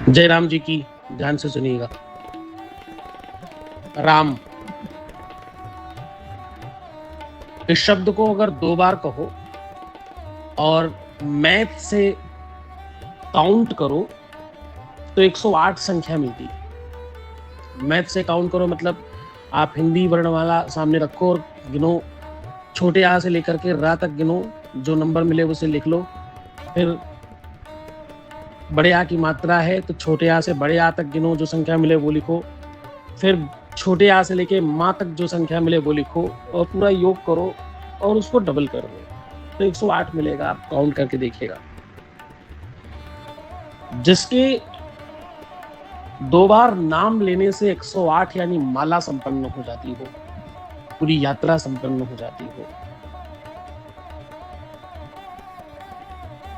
जय राम जी की। ध्यान से सुनिएगा। राम इस शब्द को अगर 2 बार कहो और मैथ से काउंट करो तो 108 संख्या मिलती है। मैथ से काउंट करो मतलब आप हिंदी वर्णमाला सामने रखो और गिनो, छोटे आ से लेकर के रा तक गिनो, जो नंबर मिले उसे लिख लो। फिर बड़े आ की मात्रा है तो छोटे आ से बड़े आ तक गिनो, जो संख्या मिले वो लिखो। फिर छोटे आ से लेके माँ तक जो संख्या मिले वो लिखो और पूरा योग करो और उसको डबल कर दो तो 108 मिलेगा। आप काउंट करके देखिएगा। जिसके 2 बार नाम लेने से 108 यानी माला संपन्न हो जाती हो, पूरी यात्रा संपन्न हो जाती हो।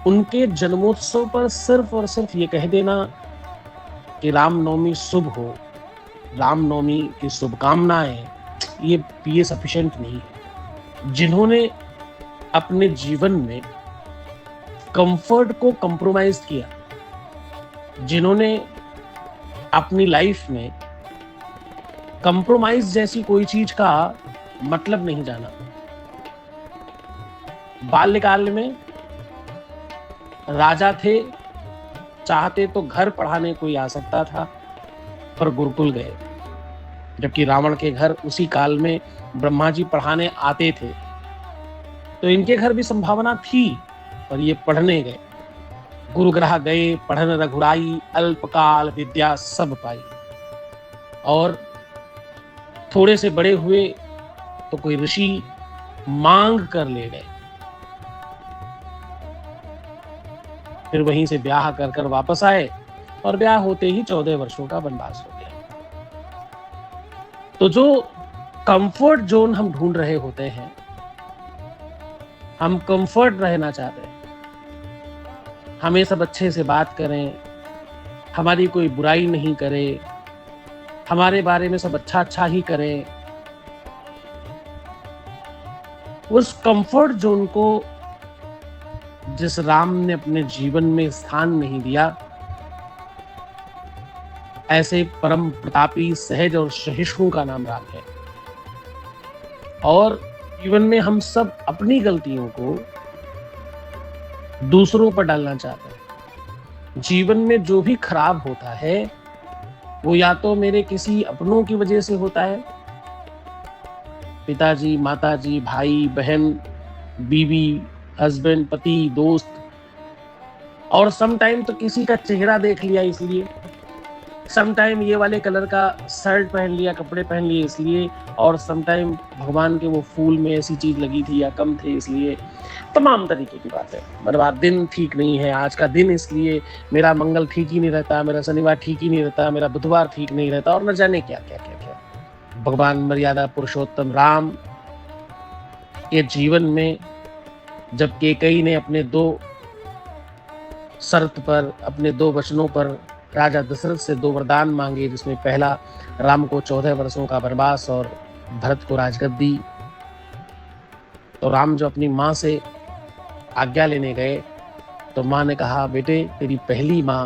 उनके जन्मोत्सव पर सिर्फ और सिर्फ ये कह देना कि रामनवमी शुभ हो, रामनवमी की शुभकामनाएं, ये सफिशिएंट नहीं है। जिन्होंने अपने जीवन में कंफर्ट को कंप्रोमाइज किया, जिन्होंने अपनी लाइफ में कंप्रोमाइज जैसी कोई चीज का मतलब नहीं जाना। बाल्यकाल में राजा थे, चाहते तो घर पढ़ाने कोई आ सकता था, पर गुरुकुल गए। जबकि रावण के घर उसी काल में ब्रह्मा जी पढ़ाने आते थे, तो इनके घर भी संभावना थी, पर ये पढ़ने गए। गुरुग्रह गए, पढ़न रघुराई, अल्पकाल विद्या सब पाई। और थोड़े से बड़े हुए तो कोई ऋषि मांग कर ले गए, फिर वहीं से ब्याह कर कर वापस आए और ब्याह होते ही 14 वर्षों का वनवास हो गया। तो जो कंफर्ट जोन हम ढूंढ रहे होते हैं, हम कंफर्ट रहना चाहते हैं, हमें सब अच्छे से बात करें, हमारी कोई बुराई नहीं करे, हमारे बारे में सब अच्छा अच्छा ही करें, उस कंफर्ट जोन को जिस राम ने अपने जीवन में स्थान नहीं दिया, ऐसे परम प्रतापी, सहज और सहिष्णु का नाम राम है। और जीवन में हम सब अपनी गलतियों को दूसरों पर डालना चाहते हैं। जीवन में जो भी खराब होता है वो या तो मेरे किसी अपनों की वजह से होता है, पिताजी, माताजी, भाई, बहन, बीवी, हस्बैंड, पति, दोस्त, और सम टाइम तो किसी का चेहरा देख लिया इसलिए, सम टाइम ये वाले कलर का शर्ट पहन लिया, कपड़े पहन लिए इसलिए, और सम टाइम भगवान के वो फूल में ऐसी चीज लगी थी या कम थे इसलिए। तमाम तरीके की बात है। मतलब दिन ठीक नहीं है, आज का दिन इसलिए, मेरा मंगल ठीक ही नहीं रहता, मेरा शनिवार ठीक ही नहीं रहता, मेरा बुधवार ठीक नहीं रहता, और न जाने क्या क्या क्या क्या। भगवान मर्यादा पुरुषोत्तम राम के जीवन में जब केकई ने अपने 2 शर्त पर, अपने 2 वचनों पर राजा दशरथ से 2 वरदान मांगे, जिसमें पहला राम को 14 वर्षों का वनवास और भरत को राजगद्दी, तो राम जो अपनी माँ से आज्ञा लेने गए तो माँ ने कहा, बेटे तेरी पहली माँ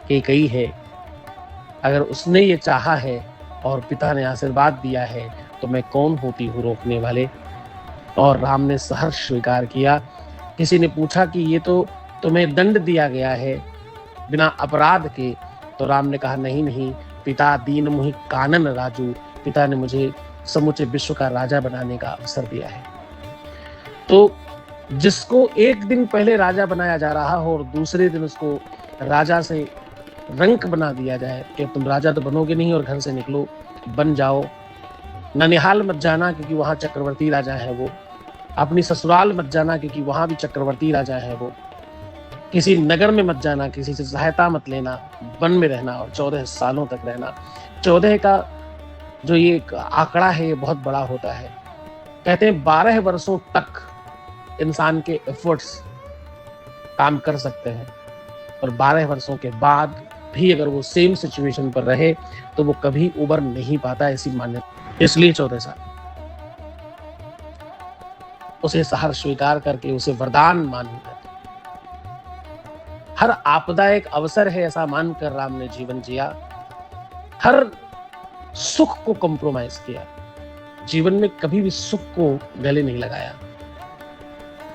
केकई है, अगर उसने ये चाहा है और पिता ने आशीर्वाद दिया है तो मैं कौन होती हूँ रोकने वाले। और राम ने सहर्ष स्वीकार किया। किसी ने पूछा कि ये तो तुम्हें दंड दिया गया है बिना अपराध के, तो राम ने कहा, नहीं नहीं, पिता दीन मुहि कानन राजू, पिता ने मुझे समूचे विश्व का राजा बनाने का अवसर दिया है। तो जिसको एक दिन पहले राजा बनाया जा रहा हो और दूसरे दिन उसको राजा से रंक बना दिया जाए कि तुम राजा तो बनोगे नहीं और घर से निकलो, बन जाओ, ननिहाल मत जाना क्योंकि वहां चक्रवर्ती राजा है वो, अपनी ससुराल मत जाना क्योंकि वहां भी चक्रवर्ती राजा है वो, किसी नगर में मत जाना, किसी से सहायता मत लेना, वन में रहना और 14 सालों तक रहना। 14 का जो ये आंकड़ा है ये बहुत बड़ा होता है। कहते हैं 12 वर्षों तक इंसान के एफर्ट्स काम कर सकते हैं, और 12 वर्षों के बाद भी अगर वो सेम सिचुएशन पर रहे तो वो कभी उबर नहीं पाता, ऐसी मान्यता। इसलिए 14 साल उसे सहर्ष स्वीकार करके उसे वरदान मानकर हर आपदा एक अवसर है ऐसा मानकर राम ने जीवन जिया। हर सुख को कॉम्प्रोमाइज किया, जीवन में कभी भी सुख को गले नहीं लगाया।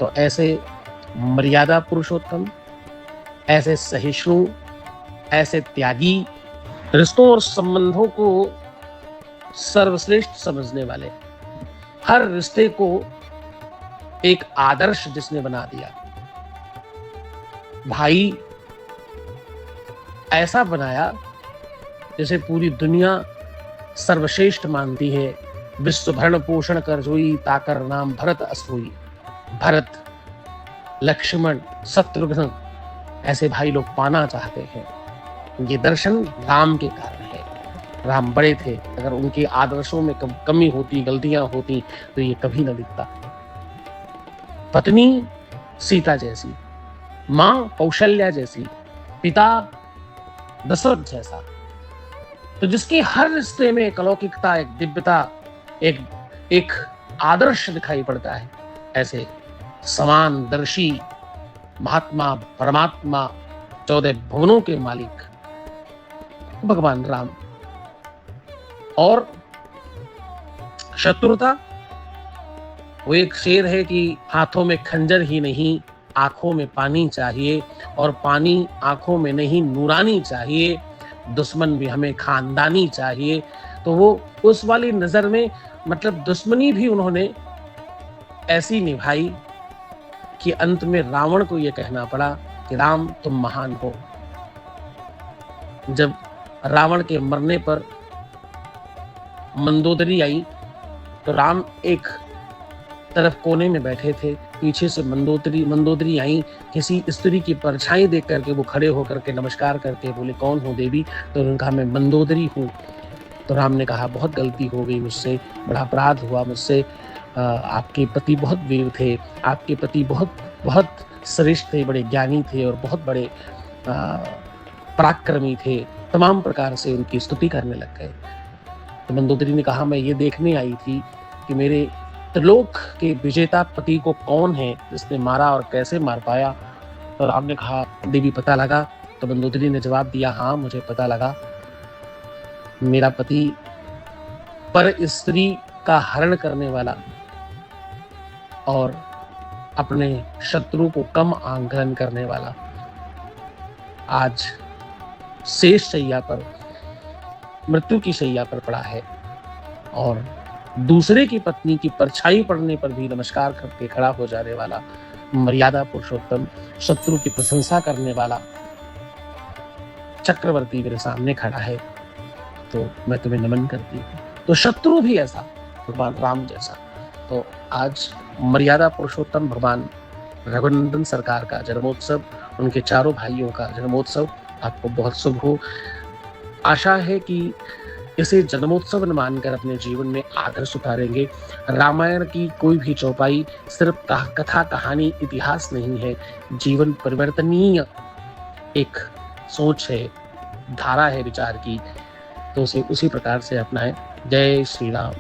तो ऐसे मर्यादा पुरुषोत्तम, ऐसे सहिष्णु, ऐसे त्यागी, रिश्तों और संबंधों को सर्वश्रेष्ठ समझने वाले, हर रिश्ते को एक आदर्श जिसने बना दिया, भाई ऐसा बनाया जैसे पूरी दुनिया सर्वश्रेष्ठ मानती है। विश्व भरण पोषण कर जोई, ताकर नाम भरत अस होई। भरत, लक्ष्मण, शत्रुघ्न ऐसे भाई लोग पाना चाहते हैं। ये दर्शन राम के कारण है। राम बड़े थे, अगर उनके आदर्शों में कमी होती, गलतियां होती तो ये कभी न दिखता। पत्नी सीता जैसी, मां कौशल्या जैसी, पिता दशरथ जैसा, तो जिसकी हर रिश्ते में एक अलौकिकता, एक दिव्यता, एक आदर्श दिखाई पड़ता है। ऐसे समानदर्शी महात्मा, परमात्मा, 14 भुवनों के मालिक भगवान राम। और शत्रुता, वो एक शेर है कि हाथों में खंजर ही नहीं, आंखों में पानी चाहिए, और पानी आंखों में नहीं, नूरानी चाहिए। दुश्मन भी हमें खानदानी चाहिए। तो वो उस वाली नजर में, मतलब दुश्मनी भी उन्होंने ऐसी निभाई कि अंत में रावण को यह कहना पड़ा कि राम तुम महान हो। जब रावण के मरने पर मंदोदरी आई तो राम एक तरफ कोने में बैठे थे, पीछे से मंदोदरी आई। किसी स्त्री की परछाई देख करके वो खड़े होकर के नमस्कार करके बोले, कौन हो देवी? तो उन्होंने कहा, मैं मंदोदरी हूँ। तो राम ने कहा, बहुत गलती हो गई मुझसे, बड़ा अपराध हुआ मुझसे। आपके पति बहुत वीर थे, आपके पति बहुत बहुत श्रेष्ठ थे, बड़े ज्ञानी थे और बहुत बड़े पराक्रमी थे। तमाम प्रकार से उनकी स्तुति करने लग गए। तो मंदोदरी ने कहा, मैं ये देखने आई थी कि मेरे त्रिलोक के विजेता पति को कौन है जिसने मारा और कैसे मार पाया। तो राम ने कहा, देवी पता लगा? तो मंदोदरी ने जवाब दिया, हाँ मुझे पता लगा। मेरा पति पर स्त्री का हरण करने वाला और अपने शत्रु को कम आंकलन करने वाला आज शेष शैया पर, मृत्यु की शैया पर पड़ा है, और दूसरे की पत्नी की परछाई पड़ने पर भी नमस्कार करके खड़ा हो जाने वाला मर्यादा पुरुषोत्तम, शत्रु की प्रशंसा करने वाला चक्रवर्ती मेरे सामने खड़ा है, तो मैं तुम्हें नमन करती हूँ। तो शत्रु भी ऐसा, भगवान राम जैसा। तो आज मर्यादा पुरुषोत्तम भगवान रघुनंदन सरकार का जन्मोत्सव, उनके चारों भाइयों का जन्मोत्सव आपको बहुत शुभ हो। आशा है कि इसे जन्मोत्सव मानकर अपने जीवन में आदर्श उतारेंगे। रामायण की कोई भी चौपाई सिर्फ कथा, कहानी, इतिहास नहीं है, जीवन परिवर्तनीय एक सोच है, धारा है विचार की। तो उसे उसी प्रकार से अपनाएं। जय श्री राम।